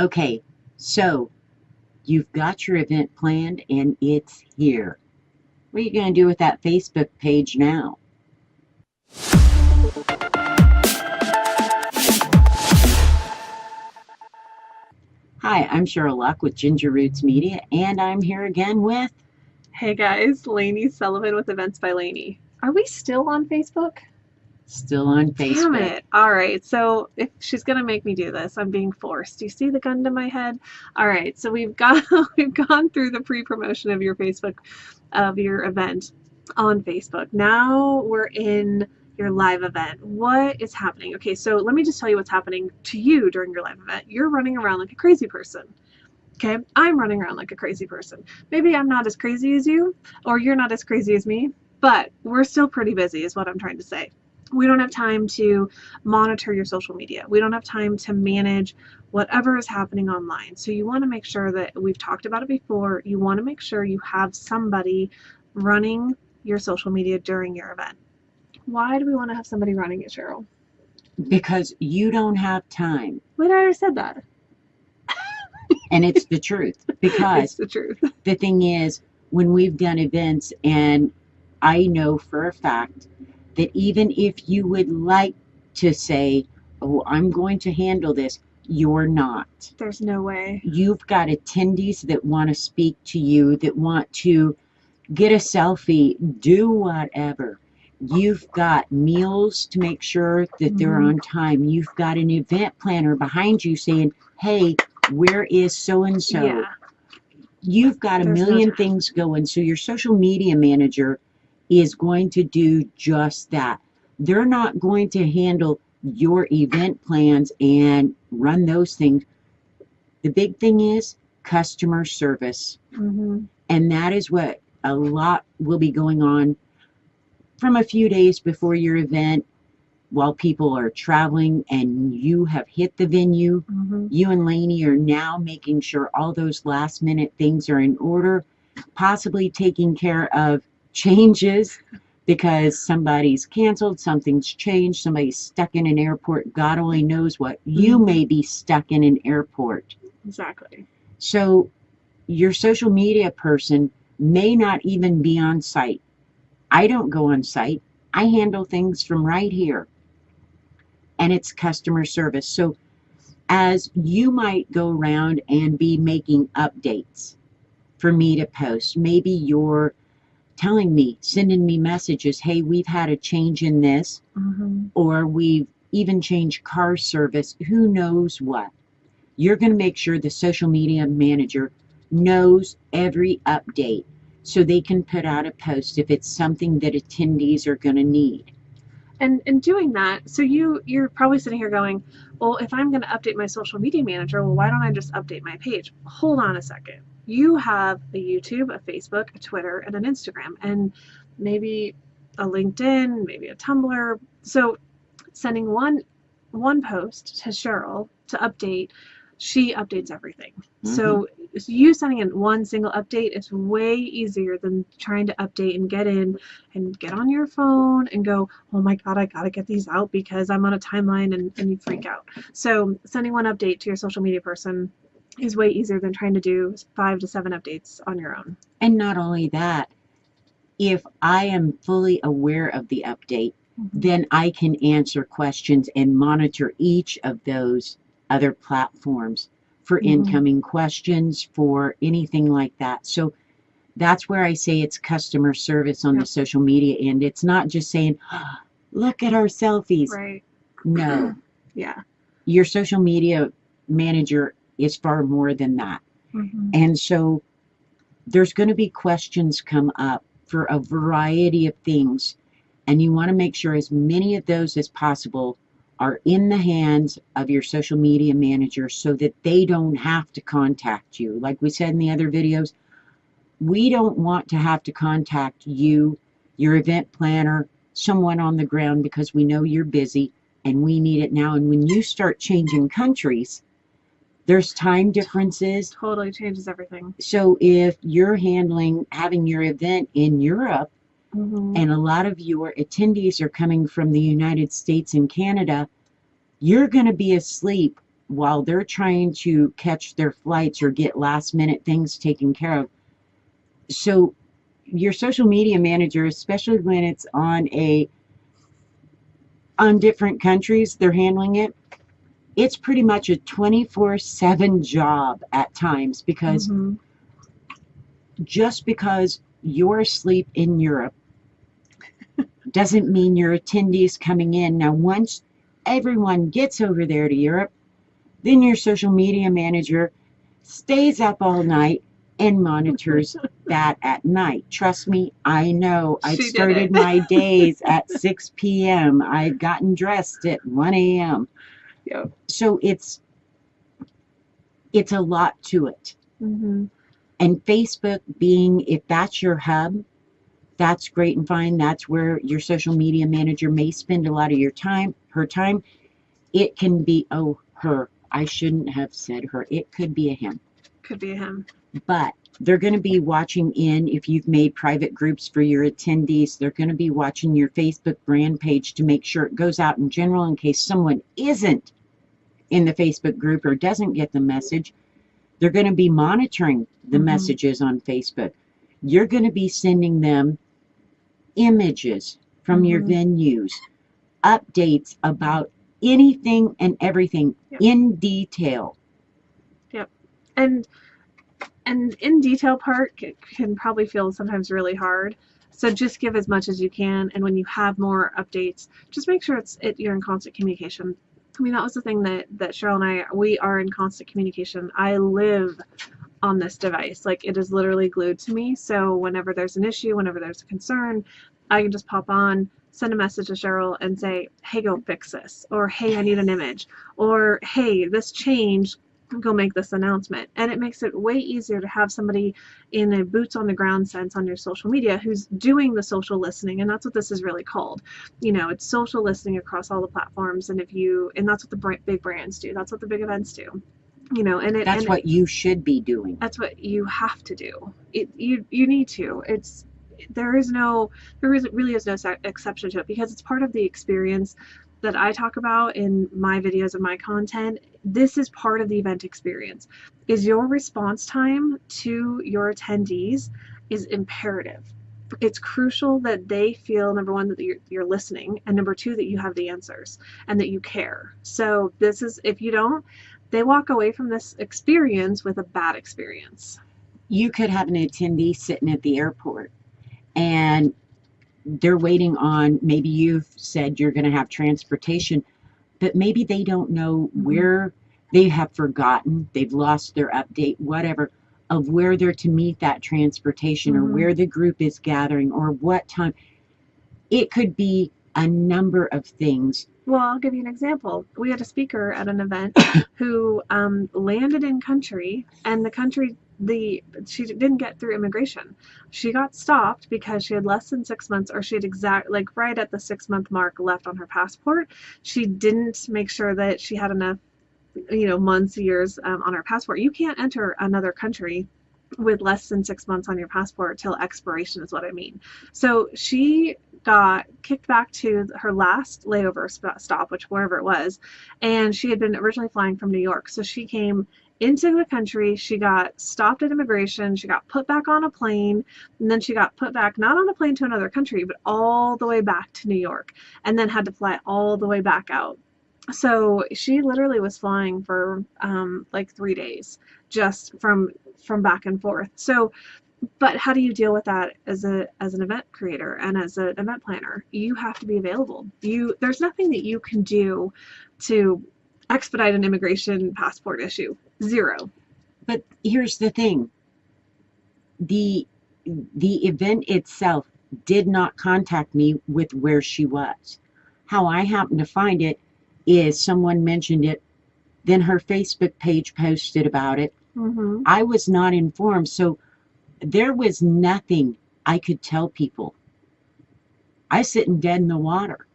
Okay, so you've got your event planned and it's here. What are you going to do with that Facebook page now? Hi, I'm Sheryl Loch with Ginger Roots Media, and I'm here again with... Hey guys, Lany Sullivan with Events by Lany. Are we still on Facebook? Still on Damn Facebook. it. All right. So if she's going to make me do this, I'm being forced. Do you see the gun to my head? All right. So we've gone through the pre-promotion of your Facebook, of your event on Facebook. Now we're in your live event. What is happening? Okay. So let me just tell you what's happening to you during your live event. You're running around like a crazy person. Okay, I'm running around like a crazy person. Maybe I'm not as crazy as you, or you're not as crazy as me, but we're still pretty busy is what I'm trying to say. We don't have time to monitor your social media. We don't have time to manage whatever is happening online. So you want to make sure that, we've talked about it before, you want to make sure you have somebody running your social media during your event. Why do we want to have somebody running it, Sheryl? Because you don't have time. Wait, I already said that. And it's the truth. Because it's the truth. The thing is, when we've done events, and I know for a fact that even if you would like to say, oh, I'm going to handle this, you're not. There's no way. You've got attendees that want to speak to you, that want to get a selfie, do whatever. You've got meals to make sure that they're on time. You've got an event planner behind you saying, hey, where is so-and-so? Yeah. You've got a million things going. So your social media manager is going to do just that. They're not going to handle your event plans and run those things. The big thing is customer service. And that is what a lot will be going on from a few days before your event, while people are traveling and you have hit the venue. You and Lany are now making sure all those last minute things are in order, possibly taking care of changes because somebody's canceled, something's changed, somebody's stuck in an airport. God only knows what. You may be stuck in an airport. Exactly. So your social media person may not even be on site. I don't go on site. I handle things from right here. And it's customer service. So as you might go around and be making updates for me to post, maybe you're telling me, sending me messages, hey, we've had a change in this, or we've even changed car service, who knows what. You're going to make sure the social media manager knows every update so they can put out a post if it's something that attendees are going to need. And in doing that, so you're probably sitting here going, well, if I'm going to update my social media manager, well, why don't I just update my page? Hold on a second. You have a YouTube, a Facebook, a Twitter, and an Instagram, and maybe a LinkedIn, maybe a Tumblr. So sending one post to Sheryl to update, she updates everything. So you sending in one single update is way easier than trying to update and get in and get on your phone and go, oh my God, I gotta get these out because I'm on a timeline, and you freak out. So sending one update to your social media person is way easier than trying to do 5 to 7 updates on your own. And not only that, if I am fully aware of the update, then I can answer questions and monitor each of those other platforms for incoming questions, for anything like that. So that's where I say it's customer service on the social media end. It's not just saying, oh, look at our selfies. Right. No. Yeah. Your social media manager is far more than that. And so there's going to be questions come up for a variety of things. And you want to make sure as many of those as possible are in the hands of your social media manager so that they don't have to contact you. Like we said in the other videos, we don't want to have to contact you, your event planner, someone on the ground, because we know you're busy and we need it now. And when you start changing countries, there's time differences. Totally changes everything. So if you're having your event in Europe, and a lot of your attendees are coming from the United States and Canada, you're going to be asleep while they're trying to catch their flights or get last minute things taken care of. So your social media manager, especially when it's on different countries, they're handling it. It's pretty much a 24/7 job at times, because Mm-hmm. just because you're asleep in Europe doesn't mean your attendees coming in. Now, once everyone gets over there to Europe, then your social media manager stays up all night and monitors that at night. Trust me, I know. I've She did started it. my days at 6 p.m. I've gotten dressed at 1 a.m. Yep. So it's a lot to it. Mm-hmm. And Facebook being, if that's your hub, that's great and fine. That's where your social media manager may spend a lot of her time. It can be, her. I shouldn't have said her. It could be a him. Could be him. But they're going to be watching if you've made private groups for your attendees, they're going to be watching your Facebook brand page to make sure it goes out in general in case someone isn't in the Facebook group or doesn't get the message. They're going to be monitoring the Mm-hmm. messages on Facebook. You're going to be sending them images from your Mm-hmm. venues, updates about anything and everything. Yep. In detail. Yep. And in detail part can probably feel sometimes really hard. So just give as much as you can, and when you have more updates, just make sure you're in constant communication. I mean, that was the thing that Sheryl and we are in constant communication. I live on this device. Like, it is literally glued to me. So whenever there's an issue, whenever there's a concern, I can just pop on, send a message to Sheryl and say, hey, go fix this. Or, hey, I need an image. Or, hey, this changed, go make this announcement. And it makes it way easier to have somebody in a boots on the ground sense on your social media who's doing the social listening. And that's what this is really called. It's social listening across all the platforms. And that's what the big brands do. That's what the big events do. That's what you should be doing. That's what you have to do. You need to. There really is no exception to it, because it's part of the experience that I talk about in my videos and my content. This is part of the event experience. Is your response time to your attendees is imperative. It's crucial that they feel, number one, that you're listening, and number two, that you have the answers and that you care. So if you don't, they walk away from this experience with a bad experience. You could have an attendee sitting at the airport and they're waiting on, maybe you've said you're going to have transportation, but maybe they don't know where, they have forgotten, they've lost their update, whatever, of where they're to meet that transportation or where the group is gathering or what time. It could be a number of things. Well, I'll give you an example. We had a speaker at an event who landed in country, and she didn't get through immigration. She got stopped because she had less than 6 months, or she had right at the 6-month mark left on her passport. She didn't make sure that she had enough, months, years on her passport. You can't enter another country with less than 6 months on your passport till expiration, is what I mean. So she got kicked back to her last layover stop, wherever it was, and she had been originally flying from New York. So she came into the country, she got stopped at immigration, she got put back on a plane, and then she got put back not on a plane to another country, but all the way back to New York, and then had to fly all the way back out. So she literally was flying for 3 days just from back and forth. So, but how do you deal with that as an event creator and as an event planner? You have to be available. There's nothing that you can do to expedite an immigration passport issue. Zero. But here's the thing. The event itself did not contact me with where she was. How I happened to find it is someone mentioned it, then her Facebook page posted about it. I was not informed, so there was nothing I could tell people. I sitting dead in the water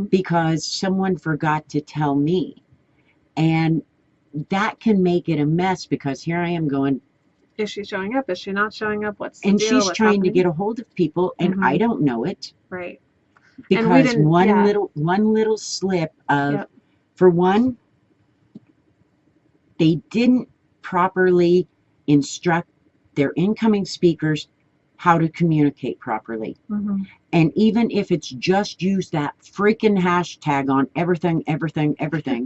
because someone forgot to tell me. And that can make it a mess, because here I am going, is she showing up? Is she not showing up? What's the deal? She's What's trying happening? to get a hold of people, and I don't know it. Right. Because one little slip of, for one, they didn't properly instruct their incoming speakers how to communicate properly. Mm-hmm. And even if it's just use that freaking hashtag on everything, everything, everything,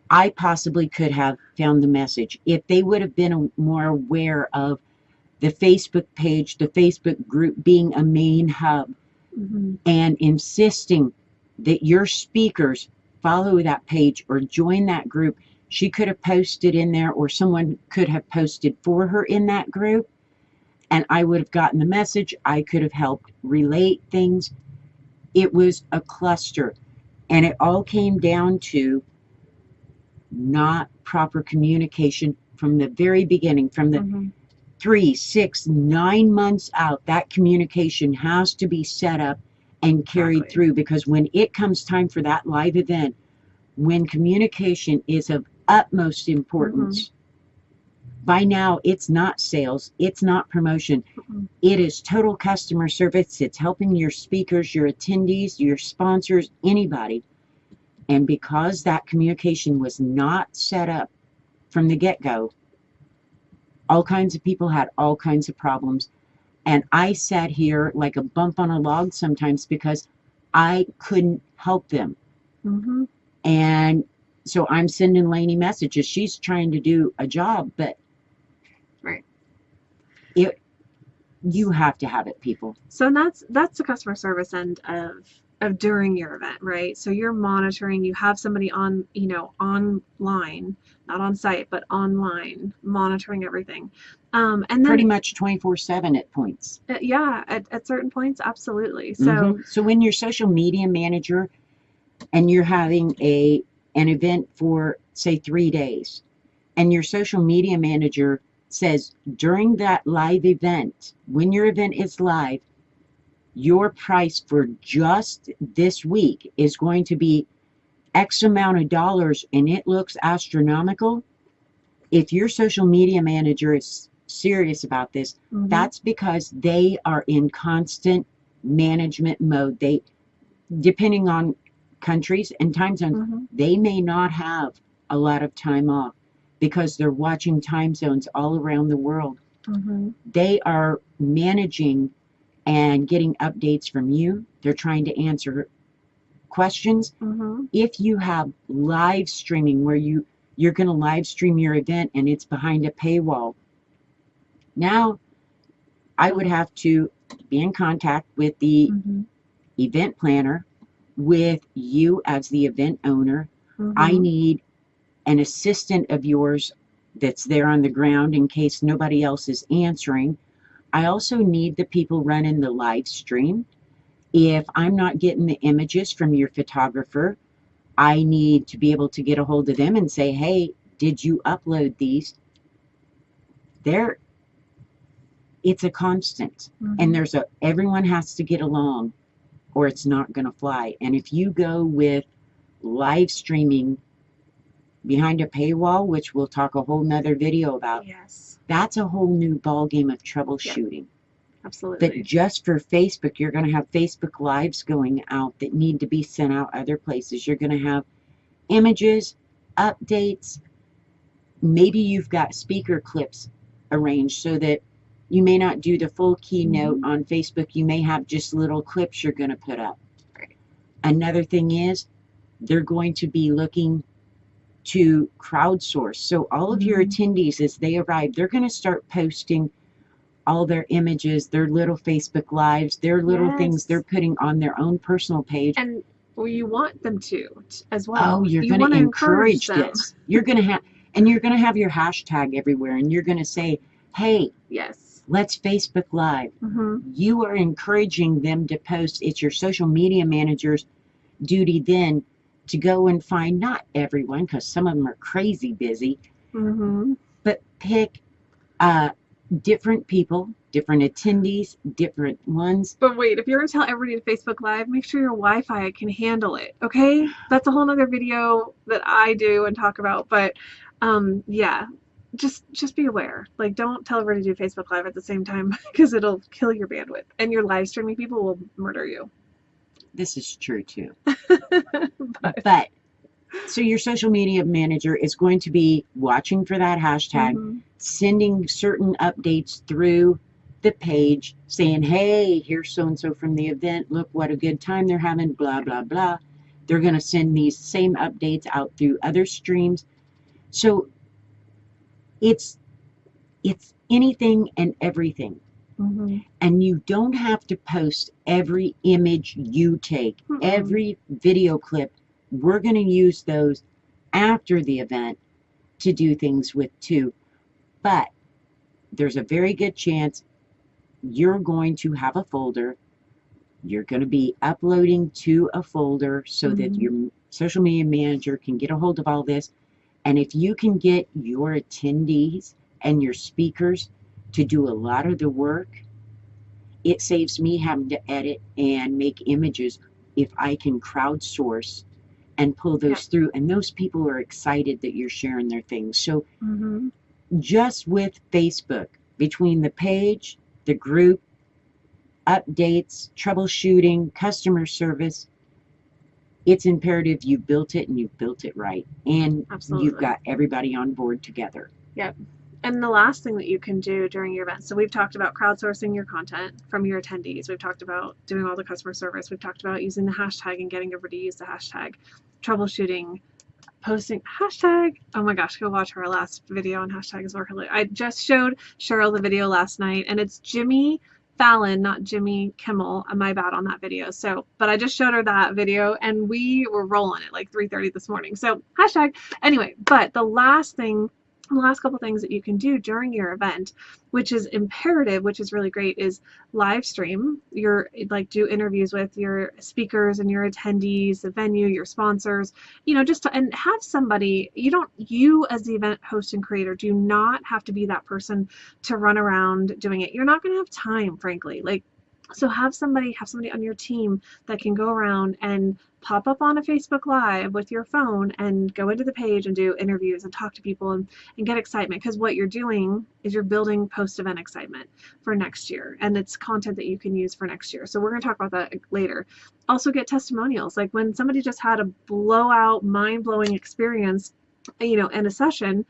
I possibly could have found the message. If they would have been more aware of the Facebook page, the Facebook group being a main hub, Mm-hmm. and insisting that your speakers follow that page or join that group, she could have posted in there, or someone could have posted for her in that group, and I would have gotten the message. I could have helped relate things. It was a cluster, and it all came down to not proper communication from the very beginning, from the Mm-hmm. 3, 6, 9 months out. That communication has to be set up and carried Exactly. through, because when it comes time for that live event, when communication is of utmost importance, by now it's not sales, it's not promotion, Mm-hmm. it is total customer service. It's helping your speakers, your attendees, your sponsors, anybody. And because that communication was not set up from the get-go, all kinds of people had all kinds of problems. And I sat here like a bump on a log sometimes because I couldn't help them. Mm-hmm. And so I'm sending Lany messages. She's trying to do a job, but Right. You have to have it, people. So that's the customer service end of during your event, right? So you're monitoring, you have somebody on, online, not on site, but online, monitoring everything. And then Pretty much 24/7 at points. Yeah, at certain points, absolutely. So Mm-hmm. So when you're social media manager and you're having an event for, say, 3 days, and your social media manager says during that live event, when your event is live, your price for just this week is going to be X amount of dollars, and it looks astronomical. If your social media manager is serious about this, Mhm. that's because they are in constant management mode. They, depending on countries and time zones, Mhm. they may not have a lot of time off because they're watching time zones all around the world. Mhm. They are managing and getting updates from you. They're trying to answer questions. Mhm. If you have live streaming where you're going to live stream your event and it's behind a paywall, now I would have to be in contact with the Mhm. event planner, with you as the event owner. I Mhm. need an assistant of yours that's there on the ground in case nobody else is answering. I also need the people running the live stream. If I'm not getting the images from your photographer, I need to be able to get a hold of them and say, hey, did you upload these? There, it's a constant. And Mhm. everyone has to get along or it's not going to fly. And if you go with live streaming behind a paywall, which we'll talk a whole nother video about, Yes, that's a whole new ball game of troubleshooting. But absolutely. just for Facebook, you're going to have Facebook Lives going out that need to be sent out other places. You're going to have images, updates. Maybe you've got speaker clips arranged so that you may not do the full keynote on Facebook. You may have just little clips you're going to put up. Right. Another thing is they're going to be looking to crowdsource. So all of your attendees, as they arrive, they're going to start posting all their images, their little Facebook Lives, their little things Yes. they're putting on their own personal page. And well, you want them to as Oh, well. you're You going want to to encourage encourage them. this. You're going to have, and you're going to have your hashtag everywhere, and you're going to say, hey, Yes. let's Facebook Live. Mhm. You are encouraging them to post. It's your social media manager's duty then to go and find, not everyone, because some of them are crazy busy, Mhm. but pick different people, different attendees, different ones. But wait, if you're gonna tell everybody to Facebook Live, make sure your Wi-Fi can handle it. Okay, that's a whole nother video that I do and talk about. But yeah, just be aware. Like, don't tell everybody to do Facebook Live at the same time because it'll kill your bandwidth, and your live streaming people will murder you. This is true too. But But So your social media manager is going to be watching for that hashtag, sending certain updates through the page saying, hey, here's so-and-so from the event. Look what a good time they're having, blah, blah, blah. They're going to send these same updates out through other streams. So it's anything and everything. And you don't have to post every image you take, every video clip. We're going to use those after the event to do things with too. But there's a very good chance you're going to have a folder. You're going to be uploading to a folder so that your social media manager can get a hold of all this. And if you can get your attendees and your speakers to do a lot of the work, it saves me having to edit and make images if I can crowdsource and pull those through. And those people are excited that you're sharing their things. So just with Facebook, between the page, the group, updates, troubleshooting, customer service, it's imperative you built it and you built it right. And you've got everybody on board together. Yep. And the last thing that you can do during your event, so we've talked about crowdsourcing your content from your attendees. We've talked about doing all the customer service. We've talked about using the hashtag and getting everybody to use the hashtag, troubleshooting, posting, hashtag. Oh my gosh, go watch our last video on hashtags. I just showed Sheryl the video last night, and it's Jimmy Fallon, not Jimmy Kimmel. My bad on that video. So, but I just showed her that video, and we were rolling at like 3:30 this morning. So hashtag. Anyway, but the last couple things that you can do during your event, which is imperative, which is really great, is live stream do interviews with your speakers and your attendees, the venue, your sponsors, and have somebody, you as the event host and creator do not have to be that person to run around doing it. You're not going to have time, frankly. So have somebody on your team that can go around and pop up on a Facebook Live with your phone and go into the page and do interviews and talk to people and get excitement, because what you're doing is you're building post-event excitement for next year, and it's content that you can use for next year. So we're going to talk about that later. Also get testimonials. Like when somebody just had a blowout, mind-blowing experience, in a session,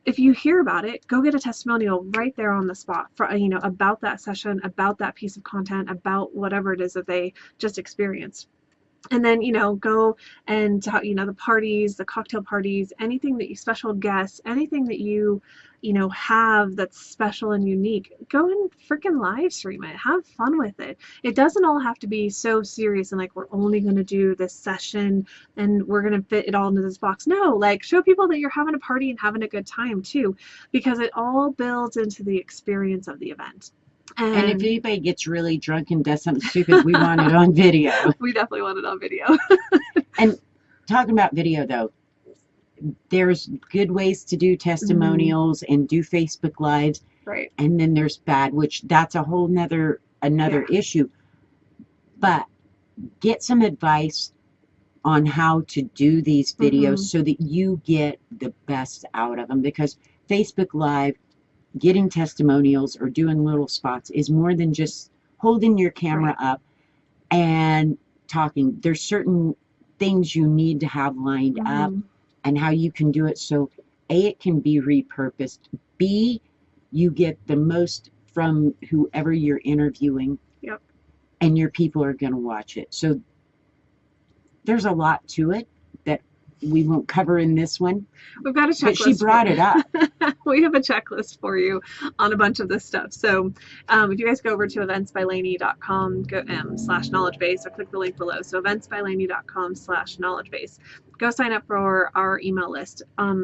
if you hear about it, go get a testimonial right there on the spot for, about that session, about that piece of content, about whatever it is that they just experienced. And then, go and, the parties, the cocktail parties, anything that you, special guests, anything that you, have that's special and unique, go and freaking live stream it. Have fun with it. It doesn't all have to be so serious and like we're only going to do this session and we're going to fit it all into this box. No, show people that you're having a party and having a good time too, because it all builds into the experience of the event. And if anybody gets really drunk and does something stupid, we want it on video. We definitely want it on video. And talking about video, though, there's good ways to do testimonials and do Facebook Lives. Right. And then there's bad, which that's a whole another issue. But get some advice on how to do these videos so that you get the best out of them. Because Facebook Live, getting testimonials or doing little spots is more than just holding your camera up and talking. There's certain things you need to have lined up and how you can do it so A, it can be repurposed, B, you get the most from whoever you're interviewing, and your people are going to watch it. So there's a lot to it that we won't cover in this one. We've got a checklist. But she brought it up. We have a checklist for you on a bunch of this stuff. So if you guys go over to eventsbylany.com/knowledge-base, or click the link below. So eventsbylany.com/knowledge-base. Go sign up for our email list.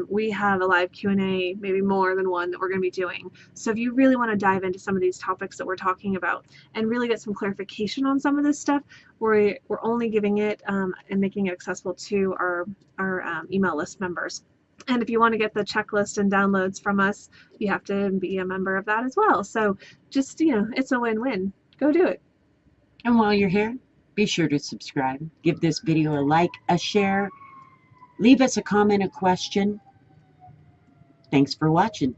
We have a live Q&A, maybe more than one, that we're going to be doing. So if you really want to dive into some of these topics that we're talking about and really get some clarification on some of this stuff, we're only giving it and making it accessible to our email list members. And if you want to get the checklist and downloads from us, you have to be a member of that as well. So just, it's a win-win. Go do it. And while you're here, be sure to subscribe. Give this video a like, a share. Leave us a comment, a question. Thanks for watching.